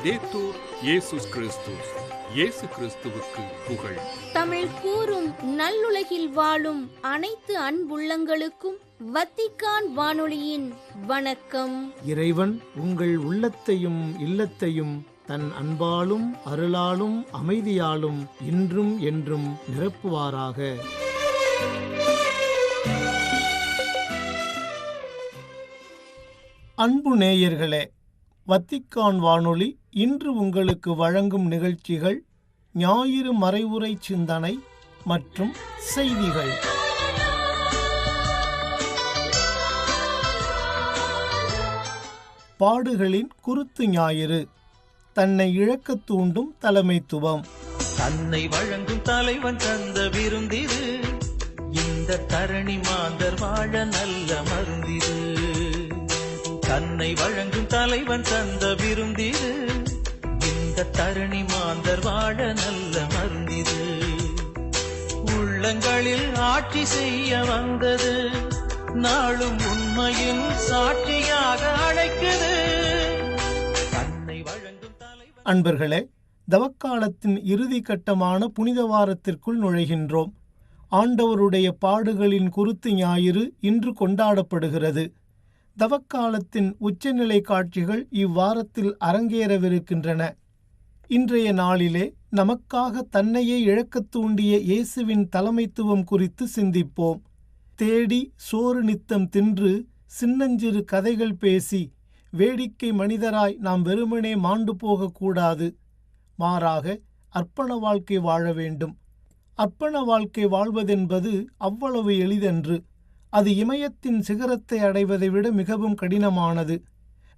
லௌதேத்தூர் இயேசுஸ் கிறிஸ்துஸ். இயேசு கிறிஸ்துவுக்கு புகழ். தமிழ் கூறும் நல்லுலகில் வாழும் அனைத்து அன்புள்ளங்களுக்கும் வத்திக்கான் வானொலியின் வணக்கம். இறைவன் உங்கள் உள்ளத்தையும் இல்லத்தையும் தன் அன்பாலும் அருளாலும் அமைதியாலும் இன்றும் என்றும் நிரப்புவாராக. அன்பு நேயர்களே, வத்திக்கான் வானொலி இன்று உங்களுக்கு வழங்கும் நிகழ்ச்சிகள் ஞாயிறு மறைவுரை சிந்தனை மற்றும் செய்திகள். பாடுகளின் குருத்து ஞாயிறு, தன்னை இழக்கத் தூண்டும் தலைமைத்துவம். தன்னை வழங்கும் தலைவன் தந்த விருந்திது, இந்த தரணி மாந்தர் வாழ நல்ல மருந்திது. தன்னை வழங்கும் தலைவன் தந்த விருந்திது, இந்த தரணி மாந்தர் வாழ நல்ல மருந்திது. உள்ளங்களில் ஆட்சி செய்ய வந்தது, நாளும் உண்மையின் சாட்சியாக அழைக்குது. தன்னை வழங்கும் தலைவன். அன்பர்களே, தவக்காலத்தின் இறுதி கட்டமான புனித வாரத்திற்குள் நுழைகின்றோம். ஆண்டவருடைய பாடுகளின் குருத்து ஞாயிறு இன்று கொண்டாடப்படுகிறது. தவக்காலத்தின் உச்சநிலை காட்சிகள் இவ்வாரத்தில் அரங்கேறவிருக்கின்றன. இன்றைய நாளிலே நமக்காக தன்னையே இழக்கத் தூண்டிய இயேசுவின் தலைமைத்துவம் குறித்து சிந்திப்போம். தேடி சோறு நித்தம் தின்று சின்னஞ்சிறு கதைகள் பேசி வேடிக்கை மனிதராய் நாம் வெறுமனே மாண்டு போகக்கூடாது. மாறாக அர்ப்பண வாழ்க்கை வாழ வேண்டும். அர்ப்பண வாழ்க்கை வாழ்வதென்பது அவ்வளவு எளிதன்று. அது இமயத்தின் சிகரத்தை அடைவதை விட மிகவும் கடினமானது.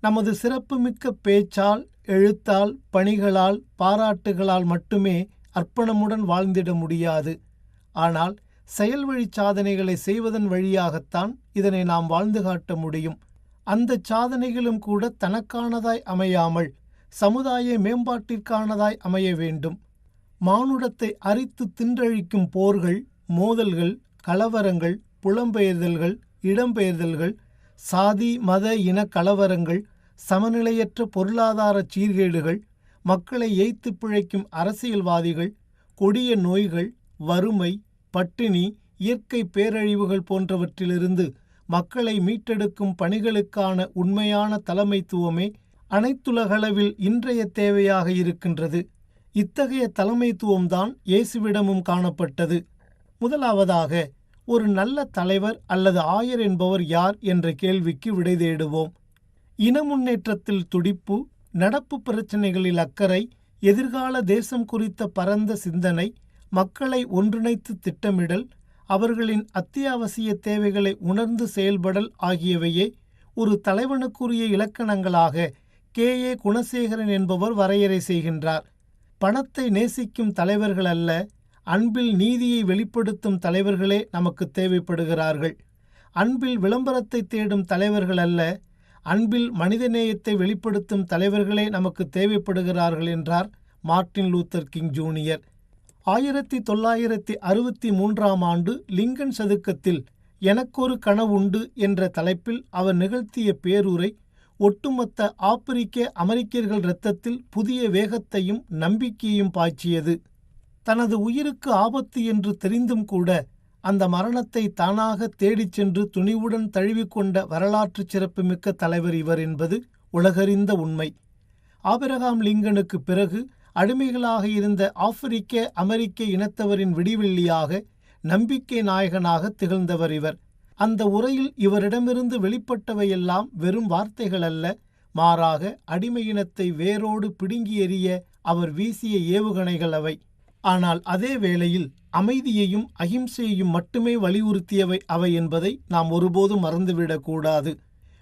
நமது சிறப்புமிக்க பேச்சால், எழுத்தால், பணிகளால், பாராட்டுகளால் மட்டுமே அர்ப்பணமுடன் வாழ்ந்திட முடியாது. ஆனால் செயல்வழி சாதனைகளை செய்வதன் வழியாகத்தான் இதனை நாம் வாழ்ந்து காட்ட முடியும். அந்த சாதனைகளும் கூட தனக்கானதாய் அமையாமல் சமுதாய மேம்பாட்டிற்கானதாய் அமைய வேண்டும். மானுடத்தை அரித்து தின்றழிக்கும் போர்கள், மோதல்கள், கலவரங்கள், புலம்பெயர்தல்கள், இடம்பெயர்தல்கள், சாதி மத இன கலவரங்கள், சமநிலையற்ற பொருளாதார சீர்கேடுகள், மக்களை ஏய்த்து பிழைக்கும் அரசியல்வாதிகள், கொடிய நோய்கள், வறுமை, பட்டினி, இயற்கை பேரழிவுகள் போன்றவற்றிலிருந்து மக்களை மீட்டெடுக்கும் பணிகளுக்கான உண்மையான தலைமைத்துவமே அனைத்துலகளவில் இன்றைய தேவையாக இருக்கின்றது. இத்தகைய தலைமைத்துவம்தான் இயேசுவிடமும் காணப்பட்டது. முதலாவதாக, ஒரு நல்ல தலைவர் அல்லது ஆயர் என்பவர் யார் என்ற கேள்விக்கு விடை தேடுவோம். இன முன்னேற்றத்தில் துடிப்பு, நடப்பு பிரச்சினைகளில் அக்கறை, எதிர்கால தேசம் குறித்த பரந்த சிந்தனை, மக்களை ஒன்றிணைத்து திட்டமிடல், அவர்களின் அத்தியாவசிய தேவைகளை உணர்ந்து செயல்படல் ஆகியவையே ஒரு தலைவனுக்குரிய இலக்கணங்களாக கே.ஏ. குணசேகரன் என்பவர் வரையறை செய்கின்றார். பணத்தை நேசிக்கும் தலைவர்கள் அல்ல, அன்பில் நீதியை வெளிப்படுத்தும் தலைவர்களே நமக்கு தேவைப்படுகிறார்கள். அன்பில் விளம்பரத்தை தேடும் தலைவர்கள் அல்ல, அன்பில் மனிதநேயத்தை வெளிப்படுத்தும் தலைவர்களே நமக்கு தேவைப்படுகிறார்கள் என்றார் மார்ட்டின் லூத்தர் கிங் ஜூனியர். 1963 ஆண்டு லிங்கன் சதுக்கத்தில் எனக்கொரு கனவுண்டு என்ற தலைப்பில் அவர் நிகழ்த்திய பேருரை ஒட்டுமொத்த ஆப்பிரிக்க அமெரிக்கர்கள் இரத்தத்தில் புதிய வேகத்தையும் நம்பிக்கையையும் பாய்ச்சியது. தனது உயிருக்கு ஆபத்து என்று தெரிந்தும் கூட அந்த மரணத்தை தானாக தேடிச் சென்று துணிவுடன் தழுவிக்கொண்ட வரலாற்று சிறப்புமிக்க தலைவர் இவர் என்பது உலகறிந்த உண்மை. ஆபிரகாம் லிங்கனுக்கு பிறகு அடிமைகளாக இருந்த ஆப்பிரிக்க அமெரிக்க இனத்தவரின் விடிவெள்ளியாக, நம்பிக்கை நாயகனாக திகழ்ந்தவர் இவர். அந்த உரையில் இவரிடமிருந்து வெளிப்பட்டவையெல்லாம் வெறும் வார்த்தைகள் அல்ல, மாறாக அடிமையினத்தை வேரோடு பிடுங்கி எறிய அவர் வீசிய ஏவுகணைகள் அவை. ஆனால் அதே வேளையில் அமைதியையும் அகிம்சையையும் மட்டுமே வலியுறுத்தியவை அவை என்பதை நாம் ஒருபோதும் மறந்துவிடக்கூடாது.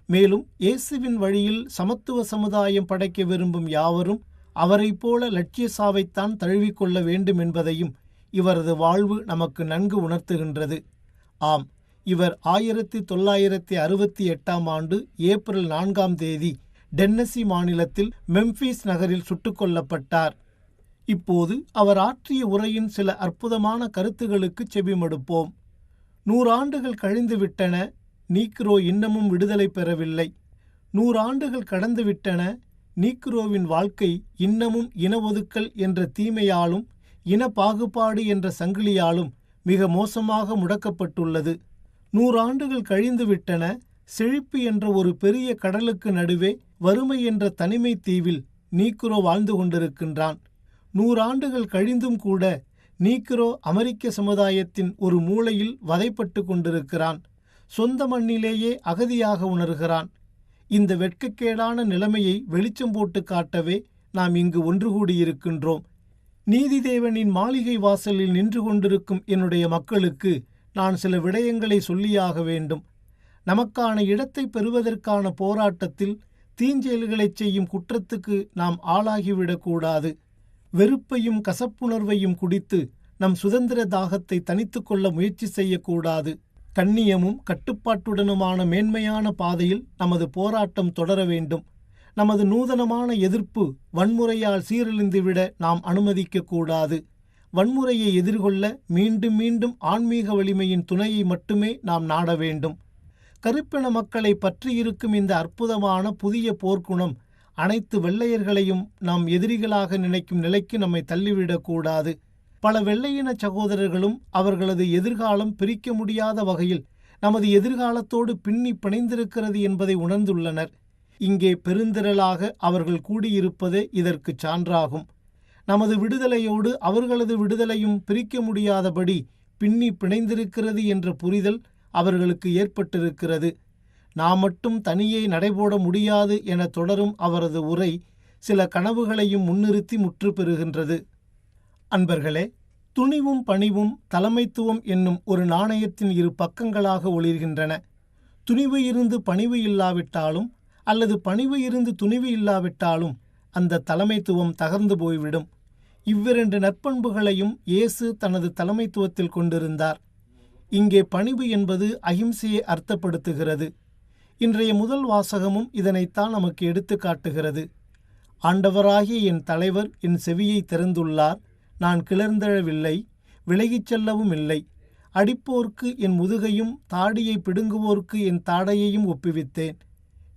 மேலும் இயேசுவின் வழியில் சமத்துவ சமுதாயம் படைக்க விரும்பும் யாவரும் அவரைப் போல லட்சிய சாவைத்தான் தழுவிக்கொள்ள வேண்டும் என்பதையும் இவரது வாழ்வு நமக்கு நன்கு உணர்த்துகின்றது. ஆம், இவர் 1968 ஆண்டு ஏப்ரல் 4 டென்னசி மாநிலத்தில் மெம்பிஸ் நகரில் சுட்டுக் கொல்லப்பட்டார். இப்போது அவர் ஆற்றிய உரையின் சில அற்புதமான கருத்துகளுக்கு செவிமடுப்போம். 100 ஆண்டுகள் கழிந்துவிட்டன, நீக்ரோ இன்னமும் விடுதலை பெறவில்லை. 100 ஆண்டுகள் கடந்துவிட்டன, நீக்ரோவின் வாழ்க்கை இன்னமும் இன ஒதுக்கல் என்ற தீமையாலும் இன பாகுபாடு என்ற சங்கிலியாலும் மிக மோசமாக முடக்கப்பட்டுள்ளது. 100 ஆண்டுகள் கழிந்துவிட்டன. செழிப்பு என்ற ஒரு பெரிய கடலுக்கு நடுவே வறுமை என்ற தனிமை தீவில் நீக்ரோ வாழ்ந்து கொண்டிருக்கின்றான். 100 ஆண்டுகள் கழிந்தும் கூட நீக்ரோ அமெரிக்க சமுதாயத்தின் ஒரு மூலையில் வதைப்பட்டு கொண்டிருக்கிறான். சொந்த மண்ணிலேயே அகதியாக உணர்கிறான். இந்த வெட்கக்கேடான நிலைமையை வெளிச்சம் போட்டு காட்டவே நாம் இங்கு ஒன்று கூடியிருக்கின்றோம். நீதிதேவனின் மாளிகை வாசலில் நின்று கொண்டிருக்கும் என்னுடைய மக்களுக்கு நான் சில விடயங்களை சொல்லியாக வேண்டும். நமக்கான இடத்தை பெறுவதற்கான போராட்டத்தில் தீஞ்செயல்களைச் செய்யும் குற்றத்துக்கு நாம் ஆளாகிவிடக்கூடாது. வெறுப்பையும் கசப்புணர்வையும் குடித்து நம் சுதந்திர தாகத்தை தணித்து கொள்ள முயற்சி செய்யக்கூடாது. கண்ணியமும் கட்டுப்பாட்டுடனுமான மேன்மையான பாதையில் நமது போராட்டம் தொடர வேண்டும். நமது நூதனமான எதிர்ப்பு வன்முறையால் சீரழிந்துவிட நாம் அனுமதிக்கக்கூடாது. வன்முறையை எதிர்கொள்ள மீண்டும் மீண்டும் ஆன்மீக வலிமையின் துணையை மட்டுமே நாம் நாட வேண்டும். கருப்பின மக்களை பற்றியிருக்கும் இந்த அற்புதமான புதிய போர்க்குணம் அனைத்து வெள்ளையர்களையும் நாம் எதிரிகளாக நினைக்கும் நிலைக்கு நம்மை தள்ளிவிடக்கூடாது. பல வெள்ளையின சகோதரர்களும் அவர்களது எதிர்காலம் பிரிக்க முடியாத வகையில் நமது எதிர்காலத்தோடு பின்னி பிணைந்திருக்கிறது என்பதை உணர்ந்துள்ளனர். இங்கே பெருந்திரளாக அவர்கள் கூடியிருப்பதே இதற்கு சான்றாகும். நமது விடுதலையோடு அவர்களது விடுதலையும் பிரிக்க முடியாதபடி பின்னி பிணைந்திருக்கிறது என்ற புரிதல் அவர்களுக்கு ஏற்பட்டிருக்கிறது. நாம் மட்டும் தனியே நடைபோட முடியாது என தொடரும் அவரது உரை சில கனவுகளையும் முன்னிறுத்தி முற்று பெறுகின்றது. அன்பர்களே, துணிவும் பணிவும் தலைமைத்துவம் என்னும் ஒரு நாணயத்தின் இரு பக்கங்களாக ஒளிர்கின்றன. துணிவு இருந்து பணிவு இல்லாவிட்டாலும் அல்லது பணிவு இருந்து துணிவு இல்லாவிட்டாலும் அந்த தலைமைத்துவம் தகர்ந்து போய்விடும். இவ்விரண்டு நற்பண்புகளையும் இயேசு தனது தலைமைத்துவத்தில் கொண்டிருந்தார். இங்கே பணிவு என்பது அகிம்சையை அர்த்தப்படுத்துகிறது. இன்றைய முதல் வாசகமும் இதனைத்தான் நமக்கு எடுத்து காட்டுகிறது. ஆண்டவராகிய என் தலைவர் என் செவியை திறந்துள்ளார். நான் கிளர்ந்தெழவில்லை, விலகிச் செல்லவும் இல்லை. அடிப்போர்க்கு என் முதுகையும் தாடியை பிடுங்குவோர்க்கு என் தாடையையும் ஒப்புவித்தேன்.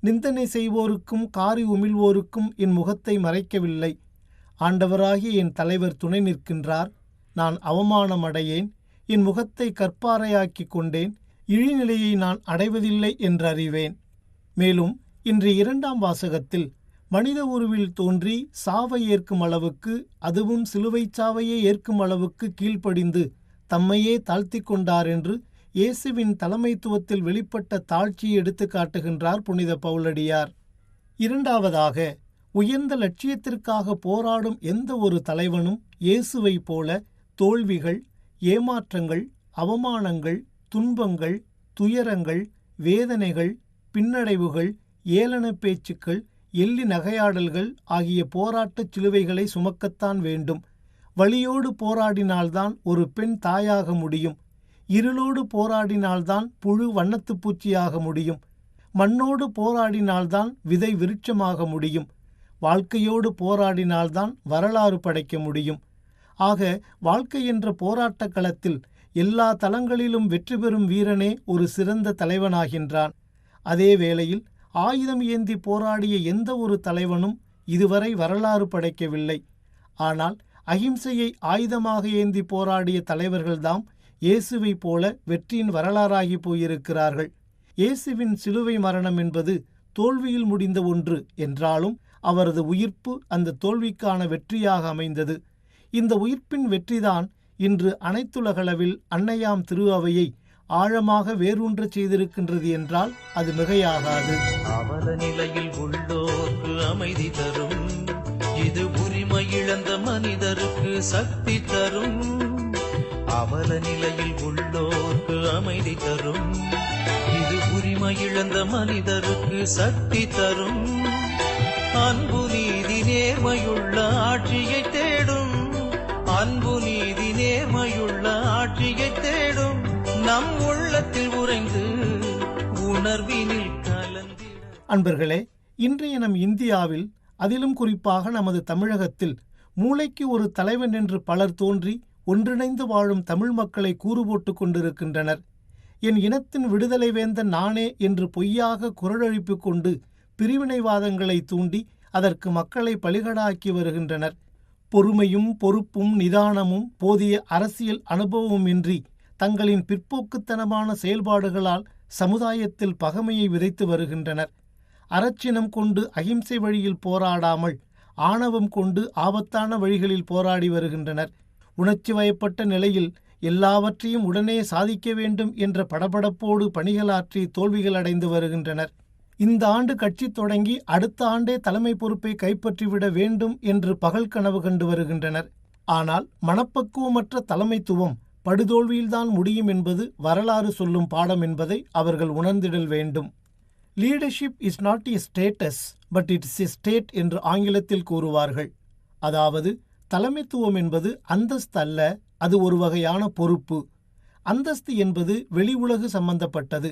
நிந்தனை செய்வோருக்கும் காரி உமிழ்வோருக்கும் என் முகத்தை மறைக்கவில்லை. ஆண்டவராகிய என் தலைவர் துணை நிற்கின்றார். நான் அவமானமடையேன். என் முகத்தை கற்பாறையாக்கி கொண்டேன். இழிநிலையை நான் அடைவதில்லை என்றறிவேன். மேலும் இன்று 2ஆம் வாசகத்தில் மனித உருவில் தோன்றி சாவை ஏற்கும் அளவுக்கு, அதுவும் சிலுவைச் சாவையே ஏற்கும் அளவுக்கு கீழ்ப்படிந்து தம்மையே தாழ்த்தி கொண்டார் என்று இயேசுவின் தலைமைத்துவத்தில் வெளிப்பட்ட தாழ்ச்சியை எடுத்து காட்டுகின்றார் புனித பவுலடியார். 2ஆவதாக, உயர்ந்த லட்சியத்திற்காக போராடும் எந்த ஒரு தலைவனும் இயேசுவை போல தோல்விகள், ஏமாற்றங்கள், அவமானங்கள், துன்பங்கள், துயரங்கள், வேதனைகள், பின்னடைவுகள், ஏளன பேச்சுக்கள், எள்ளி நகையாடல்கள் ஆகிய போராட்டச் சிலுவைகளை சுமக்கத்தான் வேண்டும். வலியோடு போராடினால்தான் ஒரு பெண் தாயாக முடியும். இருளோடு போராடினால்தான் புழு வண்ணத்து பூச்சியாக முடியும். மண்ணோடு போராடினால்தான் விதை விருட்சமாக முடியும். வாழ்க்கையோடு போராடினால்தான் வரலாறு படைக்க முடியும். ஆக வாழ்க்கை என்ற போராட்டக் களத்தில் எல்லா தளங்களிலும் வெற்றி பெறும் வீரனே ஒரு சிறந்த தலைவனாகின்றான். அதே வேளையில் ஆயுதம் ஏந்தி போராடிய எந்த ஒரு தலைவனும் இதுவரை வரலாறு படைக்கவில்லை. ஆனால் அகிம்சையை ஆயுதமாக ஏந்தி போராடிய தலைவர்கள்தாம் இயேசுவை போல வெற்றியின் வரலாறாகி போயிருக்கிறார்கள். இயேசுவின் சிலுவை மரணம் என்பது தோல்வியில் முடிந்த ஒன்று என்றாலும் அவரது உயிர்ப்பு அந்த தோல்விக்கான வெற்றியாக அமைந்தது. இந்த உயிர்ப்பின் வெற்றிதான் இன்று அனைத்துலகளவில் அன்னையாம் திரு அவையை ஆழமாக வேரூன்றச் செய்திருக்கின்றது என்றால் அது மிகையாகாது. அவல நிலையில் உள்ளோர்க்கு அமைதி தரும், இது உரிமை இழந்த மனிதருக்கு சக்தி தரும். அவல நிலையில் உள்ளோர்க்கு அமைதி தரும், இது உரிமை இழந்த மனிதருக்கு சக்தி தரும். அன்பு நீதி நேர்மையுள்ள ஆட்சியை தேடும், அன்பு நீதி நேர்மையுள்ள ஆட்சியை தேடும். நம் உள்ளத்தில் உறைந்து உணர்வினில் கலந்திட. அன்பர்களே, இன்றைய நம் இந்தியாவில், அதிலும் குறிப்பாக நமது தமிழகத்தில் மூளைக்கு ஒரு தலைவன் என்று பலர் தோன்றி ஒன்றிணைந்து வாழும் தமிழ் மக்களை கூறு போட்டுக் கொண்டிருக்கின்றனர். என் இனத்தின் விடுதலை வேந்தன் நானே என்று பொய்யாக குரலெழுப்பிக் கொண்டு பிரிவினைவாதங்களை தூண்டி அதற்கு மக்களை பலிகடாக்கி வருகின்றனர். பொறுமையும் பொறுப்பும் நிதானமும் போதிய அரசியல் அனுபவமும் இன்றி தங்களின் பிற்போக்குத்தனமான செயல்பாடுகளால் சமுதாயத்தில் பகைமையை விதைத்து வருகின்றனர். அறச்சினம் கொண்டு அகிம்சை வழியில் போராடாமல் ஆணவம் கொண்டு ஆபத்தான வழிகளில் போராடி வருகின்றனர். உணர்ச்சி வயப்பட்ட நிலையில் எல்லாவற்றையும் உடனே சாதிக்க வேண்டும் என்ற படபடப்போடு பணிகளாற்றி தோல்விகள் அடைந்து வருகின்றனர். இந்த ஆண்டு கட்சி தொடங்கி அடுத்த ஆண்டே தலைமை பொறுப்பை கைப்பற்றிவிட வேண்டும் என்று பகல் கனவு கண்டு வருகின்றனர். ஆனால் மனப்பக்குவமற்ற தலைமைத்துவம் படுதோல்வியில்தான் முடியும் என்பது வரலாறு சொல்லும் பாடம் என்பதை அவர்கள் உணர்ந்திடல் வேண்டும். Leadership is not a status but it's a state என்று ஆங்கிலத்தில் கூறுவார்கள். அதாவது தலைமைத்துவம் என்பது அந்தஸ்து அல்ல, அது ஒரு வகையான பொறுப்பு. அந்தஸ்து என்பது வெளி உலகு சம்பந்தப்பட்டது.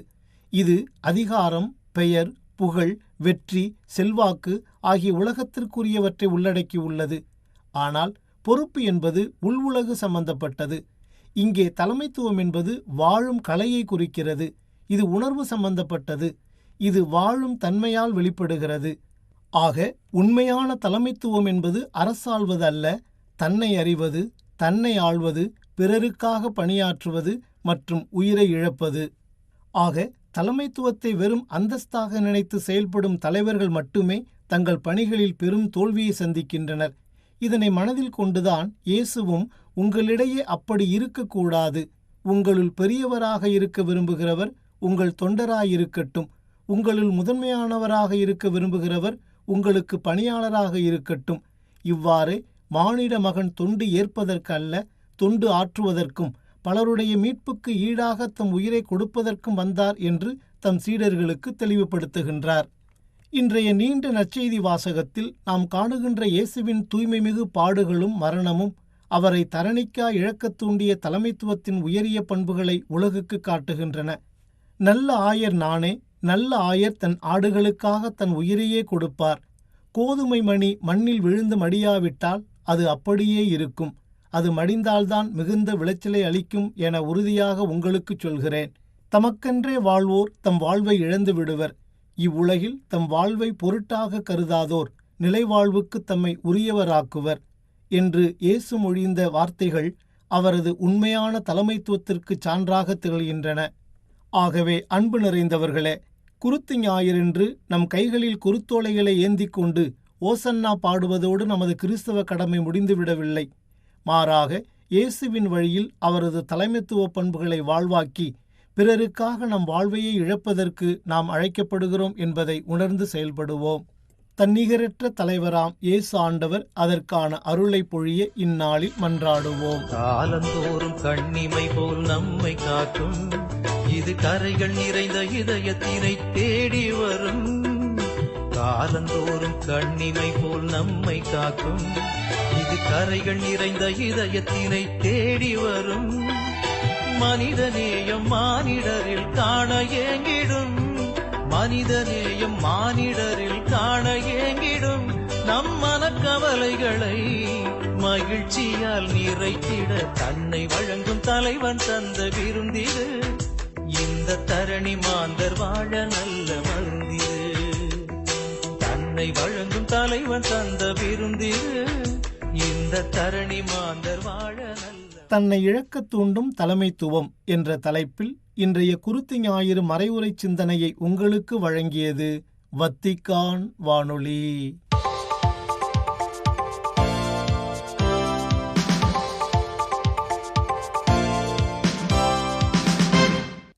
இது அதிகாரம், பெயர், புகழ், வெற்றி, செல்வாக்கு ஆகிய உலகத்திற்குரியவற்றை உள்ளடக்கி உள்ளது. ஆனால் பொறுப்பு என்பது உள் உலகு சம்பந்தப்பட்டது. இங்கே தலைமைத்துவம் என்பது வாழும் கலையை குறிக்கிறது. இது உணர்வு சம்பந்தப்பட்டது. இது வாழும் தன்மையால் வெளிப்படுகிறது. ஆக உண்மையான தலைமைத்துவம் என்பது அரசாள்வது அல்ல, தன்னை அறிவது, தன்னை ஆள்வது, பிறருக்காக பணியாற்றுவது மற்றும் உயிரை இழப்பது. ஆக தலைமைத்துவத்தை வெறும் அந்தஸ்தாக நினைத்து செயல்படும் தலைவர்கள் மட்டுமே தங்கள் பணிகளில் பெரும் தோல்வியை சந்திக்கின்றனர். இதனை மனதில் கொண்டுதான் இயேசுவும் உங்களிடையே அப்படி இருக்கக்கூடாது, உங்களுள் பெரியவராக இருக்க விரும்புகிறவர் உங்கள் தொண்டராயிருக்கட்டும், உங்களுள் முதன்மையானவராக இருக்க விரும்புகிறவர் உங்களுக்கு பணியாளராக இருக்கட்டும், இவ்வாறு மானிட மகன் தொண்டு ஏற்பதற்கல்ல தொண்டு ஆற்றுவதற்கும் பலருடைய மீட்புக்கு ஈடாக தம் உயிரை கொடுப்பதற்கும் வந்தார் என்று தம் சீடர்களுக்கு தெளிவுபடுத்துகின்றார். இன்றைய நீண்ட நற்செய்தி வாசகத்தில் நாம் காணுகின்ற இயேசுவின் தூய்மைமிகு பாடுகளும் மரணமும் அவரை தரணிக்கா இழக்கத் தூண்டிய தலைமைத்துவத்தின் உயரிய பண்புகளை உலகுக்கு காட்டுகின்றன. நல்ல ஆயர் நானே, நல்ல ஆயர் தன் ஆடுகளுக்காக தன் உயிரையே கொடுப்பார். கோதுமை மணி மண்ணில் விழுந்து மடியாவிட்டால் அது அப்படியே இருக்கும், அது மடிந்தால்தான் மிகுந்த விளைச்சலை அளிக்கும் என உறுதியாக உங்களுக்கு சொல்கிறேன். தமக்கென்றே வாழ்வோர் தம் வாழ்வை இழந்து விடுவர். இவ்வுலகில் தம் வாழ்வை பொருட்டாக கருதாதோர் நிலைவாழ்வுக்கு தம்மை உரியவராக்குவர் என்று இயேசு மொழிந்த வார்த்தைகள் அவரது உண்மையான தலைமைத்துவத்திற்கு சான்றாக திகழ்கின்றன. ஆகவே அன்பு நிறைந்தவர்களே, குருத்து ஞாயிறன்று நம் கைகளில் குருத்தோலைகளை ஏந்தி கொண்டு ஓசன்னா பாடுவதோடு நமது கிறிஸ்தவ கடமை முடிந்துவிடவில்லை. மாறாக இயேசுவின் வழியில் அவரது தலைமைத்துவ பண்புகளை வாழ்வாக்கி பிறருக்காக நம் வாழ்வையை இழப்பதற்கு நாம் அழைக்கப்படுகிறோம் என்பதை உணர்ந்து செயல்படுவோம். தன்னிகரற்ற தலைவராம் இயேசு ஆண்டவர் அதற்கான அருளை பொழிய இந்நாளில் மன்றாடுவோம். காலந்தோறும் கண்ணிமை போல் நம்மை காக்கும், இது கரைகள் நிறைந்த இதயத்தினை தேடி வரும். காலந்தோறும் கண்ணிமை போல் நம்மை காக்கும், இது கரைகள் நிறைந்த இதயத்தினை தேடி வரும். மனிதநேயம் மானிடரில் காண ஏங்கிடும், மனிதநேயம் மானிடரில் காண ஏங்கிடும். நம் மனக்கவலைகளை மகிழ்ச்சியால் நிறைத்திட தன்னை வழங்கும் தலைவன் தந்த விருந்திது. இந்த தரணி மாந்தர் வாழ நல்ல மருந்திது. தன்னை வழங்கும் தலைவன் தந்த விருந்திது. இந்த தரணி மாந்தர் வாழ நல்ல. தன்னை இழக்கத் தூண்டும் தலைமைத்துவம் என்ற தலைப்பில் இன்றைய குருத்து ஞாயிறு மறைவுரை சிந்தனையை உங்களுக்கு வழங்கியது வத்திக்கான் வானொலி.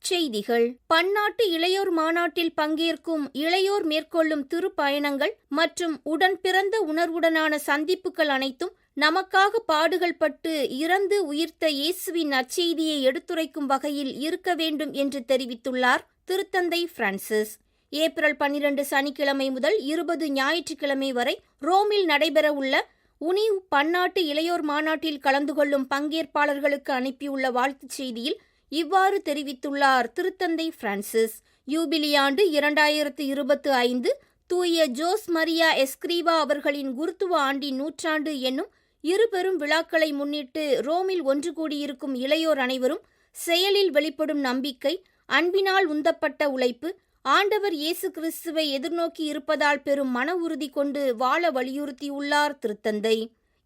செய்திகள். பன்னாட்டு இளையோர் மாநாட்டில் பங்கேற்கும் இளையோர் மேற்கொள்ளும் திருப்பயணங்கள் மற்றும் உடன் பிறந்த உணர்வுடனான சந்திப்புகள் அனைத்தும் நமக்காக பாடுகள் பட்டு இறந்து உயிர்த்த இயேசுவின் நற்செய்தியை எடுத்துரைக்கும் வகையில் இருக்க வேண்டும் என்று தெரிவித்துள்ளார் திருத்தந்தை பிரான்சிஸ். ஏப்ரல் 12 சனிக்கிழமை முதல் 20 ஞாயிற்றுக்கிழமை வரை ரோமில் நடைபெறவுள்ள உனிவ் பன்னாட்டு இளையோர் மாநாட்டில் கலந்து கொள்ளும் பங்கேற்பாளர்களுக்கு அனுப்பியுள்ள வாழ்த்துச் செய்தியில் இவ்வாறு தெரிவித்துள்ளார் திருத்தந்தை பிரான்சிஸ். யூபிலியாண்டு 2025 தூய ஜோஸ் மரியா எஸ்கிரீவா அவர்களின் குருத்துவ ஆண்டின் நூற்றாண்டு என்னும் இரு பெரும் விழாக்களை முன்னிட்டு ரோமில் ஒன்று கூடியிருக்கும் இளையோர் அனைவரும் செயலில் வெளிப்படும் நம்பிக்கை, அன்பினால் உந்தப்பட்ட உழைப்பு, ஆண்டவர் இயேசு கிறிஸ்துவை எதிர்நோக்கி இருப்பதால் பெரும் மன உறுதி கொண்டு வாழ வலியுறுத்தியுள்ளார் திருத்தந்தை.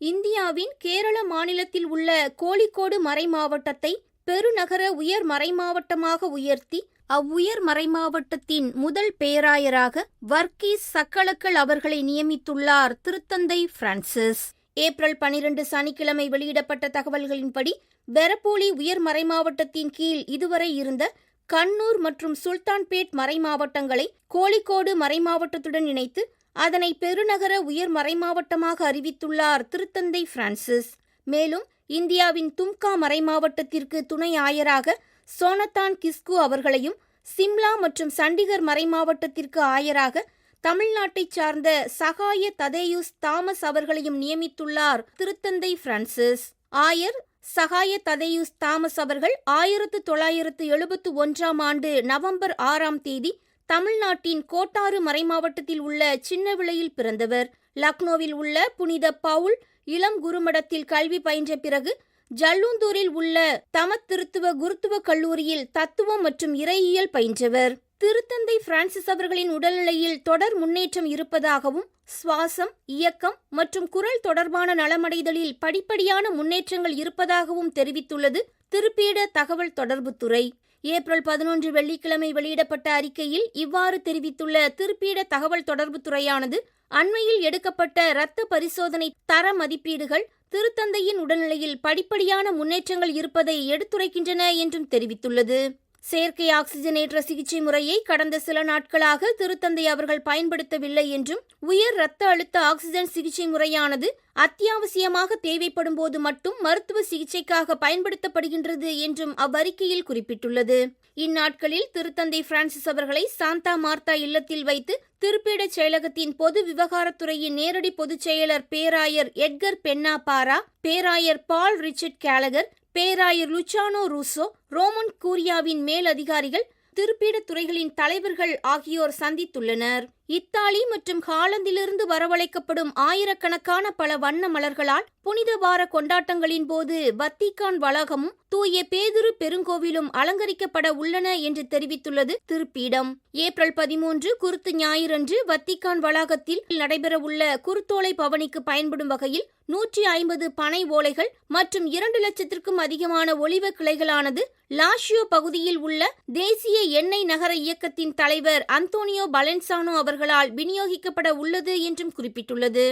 இந்தியாவின் கேரள மாநிலத்தில் உள்ள கோழிக்கோடு மறைமாவட்டத்தை பெருநகர உயர் மறைமாவட்டமாக உயர்த்தி அவ்வுயர் மறைமாவட்டத்தின் முதல் பேராயராக வர்கீஸ் சக்களக்கல் அவர்களை நியமித்துள்ளார் திருத்தந்தை பிரான்சிஸ். ஏப்ரல் 12 சனிக்கிழமை வெளியிடப்பட்ட தகவல்களின்படி பெரப்போலி உயர் மறைமாவட்டத்தின் கீழ் இதுவரை இருந்த கண்ணூர் மற்றும் சுல்தான்பேட் மறைமாவட்டங்களை கோழிக்கோடு மறைமாவட்டத்துடன் இணைத்து அதனை பெருநகர உயர் மறைமாவட்டமாக அறிவித்துள்ளார் திருத்தந்தை பிரான்சிஸ். மேலும் இந்தியாவின் தும்கா மறைமாவட்டத்திற்கு துணை ஆயராக சோனத்தான் கிஸ்கு அவர்களையும், சிம்லா மற்றும் சண்டிகர் மறைமாவட்டத்திற்கு ஆயராக தமிழ்நாட்டைச் சார்ந்த சகாய ததேயுஸ் தாமஸ் அவர்களையும் நியமித்துள்ளார் திருத்தந்தை பிரான்சிஸ். ஆயர் சகாய ததேயுஸ் தாமஸ் அவர்கள் 1971 ஆண்டு நவம்பர் 6 தேதி தமிழ்நாட்டின் கோட்டாறு மறைமாவட்டத்தில் உள்ள சின்னவிளையில் பிறந்தவர். லக்னோவில் உள்ள புனித பவுல் இளம் குருமடத்தில் கல்வி பயின்ற பிறகு ஜல்லூந்தூரில் உள்ள தமத் திருத்துவ குருத்துவ கல்லூரியில் தத்துவம் மற்றும் இறையியல் பயின்றவர். திருத்தந்தை பிரான்சிஸ் அவர்களின் உடல்நிலையில் தொடர் முன்னேற்றம் இருப்பதாகவும், சுவாசம், இயக்கம் மற்றும் குரல் தொடர்பான நலமடைதலில் படிப்படியான முன்னேற்றங்கள் இருப்பதாகவும் தெரிவித்துள்ளது திருப்பீட தகவல் தொடர்புத்துறை. ஏப்ரல் 11 வெள்ளிக்கிழமை வெளியிடப்பட்ட அறிக்கையில் இவ்வாறு தெரிவித்துள்ள திருப்பீட தகவல் தொடர்புத்துறையானது, அண்மையில் எடுக்கப்பட்ட இரத்த பரிசோதனை தர மதிப்பீடுகள் திருத்தந்தையின் உடல்நிலையில் படிப்படியான முன்னேற்றங்கள் இருப்பதை எடுத்துரைக்கின்றன என்றும் தெரிவித்துள்ளது. செயற்கை ஆக்சிஜனேற்ற சிகிச்சை முறையை கடந்த சில நாட்களாக திருத்தந்தை அவர்கள் பயன்படுத்தவில்லை என்றும், உயர் இரத்த அழுத்த ஆக்சிஜன் சிகிச்சை முறையானது அத்தியாவசியமாக தேவைப்படும் போது மட்டும் மருத்துவ சிகிச்சைக்காக பயன்படுத்தப்படுகின்றது என்றும் அவ்வறிக்கையில் குறிப்பிட்டுள்ளது. இந்நாட்களில் திருத்தந்தை பிரான்சிஸ் அவர்களை சாந்தா மார்த்தா இல்லத்தில் வைத்து திருப்பீட செயலகத்தின் பொது விவகாரத்துறையின் நேரடி பொதுச் செயலர் பேராயர் எட்கர் பென்னாபாரா, பேராயர் பால் ரிச்சர்ட் கேலகர், பேராயர் லுச்சானோ ரூசோ, ரோமன் கூரியாவின் மேல் அதிகாரிகள், திருப்பீட துறைகளின் தலைவர்கள் ஆகியோர் சந்தித்துள்ளனர். இத்தாலி மற்றும் ஹாலந்திலிருந்து வரவழைக்கப்படும் ஆயிரக்கணக்கான பல வண்ண மலர்களால் புனித வார கொண்டாட்டங்களின் போது வத்திக்கான் வளாகமும் தூய பேதுரு பெருங்கோவிலும் அலங்கரிக்கப்பட உள்ளன என்று தெரிவித்துள்ளது திருப்பீடம். ஏப்ரல் 13 குருத்து ஞாயிறன்று வத்திக்கான் வளாகத்தில் நடைபெறவுள்ள குருத்தோலை பவனிக்கு பயன்படும் வகையில் 150 பனை ஓலைகள் மற்றும் 2 லட்சத்திற்கும் அதிகமான ஒலிவ கிளைகளானது லாஷியோ பகுதியில் உள்ள தேசிய எண்ணெய் நகர இயக்கத்தின் தலைவர் அந்தோனியோ பலென்சானோ அவர்களால் விநியோகிக்கப்பட உள்ளது என்றும் குறிப்பிட்டுள்ளது.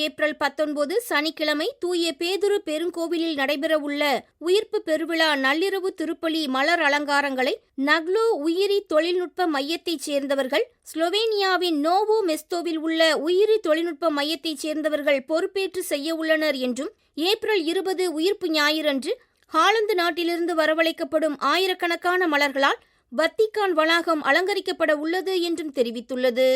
ஏப்ரல் 19 சனிக்கிழமை தூய பேதுரு பெருங்கோவிலில் நடைபெறவுள்ள உயிர்ப்பு பெருவிழா நள்ளிரவு திருப்பலி மலர் அலங்காரங்களை நக்லோ உயிரி தொழில்நுட்ப மையத்தைச் சேர்ந்தவர்கள், ஸ்லோவேனியாவின் நோவோ மெஸ்தோவில் உள்ள உயிரி தொழில்நுட்ப மையத்தைச் சேர்ந்தவர்கள் பொறுப்பேற்று செய்ய உள்ளனர் என்றும், ஏப்ரல் 20 உயிர்ப்பு ஞாயிறன்று ஹாலந்து நாட்டிலிருந்து வரவழைக்கப்படும் ஆயிரக்கணக்கான மலர்களால் வத்திக்கான் வளாகம் அலங்கரிக்கப்பட உள்ளது என்றும் தெரிவித்துள்ளது.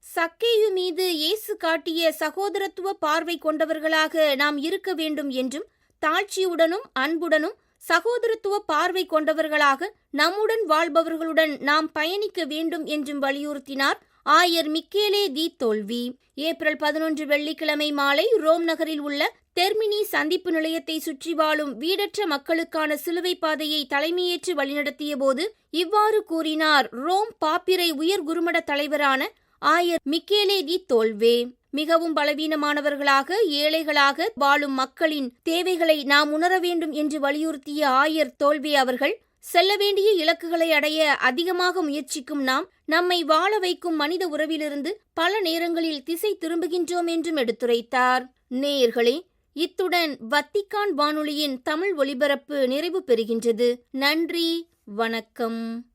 சக்கேயு மீது இயேசு காட்டிய சகோதரத்துவ பார்வை கொண்டவர்களாக நாம் இருக்க வேண்டும் என்றும், தாழ்ச்சியுடனும் அன்புடனும் சகோதரத்துவ பார்வை கொண்டவர்களாக நம்முடன் வாழ்பவர்களுடன் நாம் பயணிக்க வேண்டும் என்றும் வலியுறுத்தினார் ஆயர் மிக்கேலே தி தோல்வி. ஏப்ரல் 11 வெள்ளிக்கிழமை மாலை ரோம் நகரில் உள்ள தெர்மினி சந்திப்பு நிலையத்தை சுற்றி வாழும் வீடற்ற மக்களுக்கான சிலுவை பாதையை தலைமையேற்று வழிநடத்திய போது இவ்வாறு கூறினார் ரோம் பாப்பிரை உயர் குருமட தலைவரான ஆயர் மிக்கேலே தி தோல்வே. மிகவும் பலவீனமானவர்களாக, ஏழைகளாக வாழும் மக்களின் தேவைகளை நாம் உணர வேண்டும் என்று வலியுறுத்திய ஆயர் தோல்வே அவர்கள், செல்ல வேண்டிய இலக்குகளை அடைய அதிகமாக முயற்சிக்கும் நாம் நம்மை வாழ வைக்கும் மனித உறவிலிருந்து பல நேரங்களில் திசை திரும்புகின்றோம் என்றும் எடுத்துரைத்தார். நேயர்களே, இத்துடன் வத்திக்கான் வானொலியின் தமிழ் ஒலிபரப்பு நிறைவு பெறுகின்றது. நன்றி, வணக்கம்.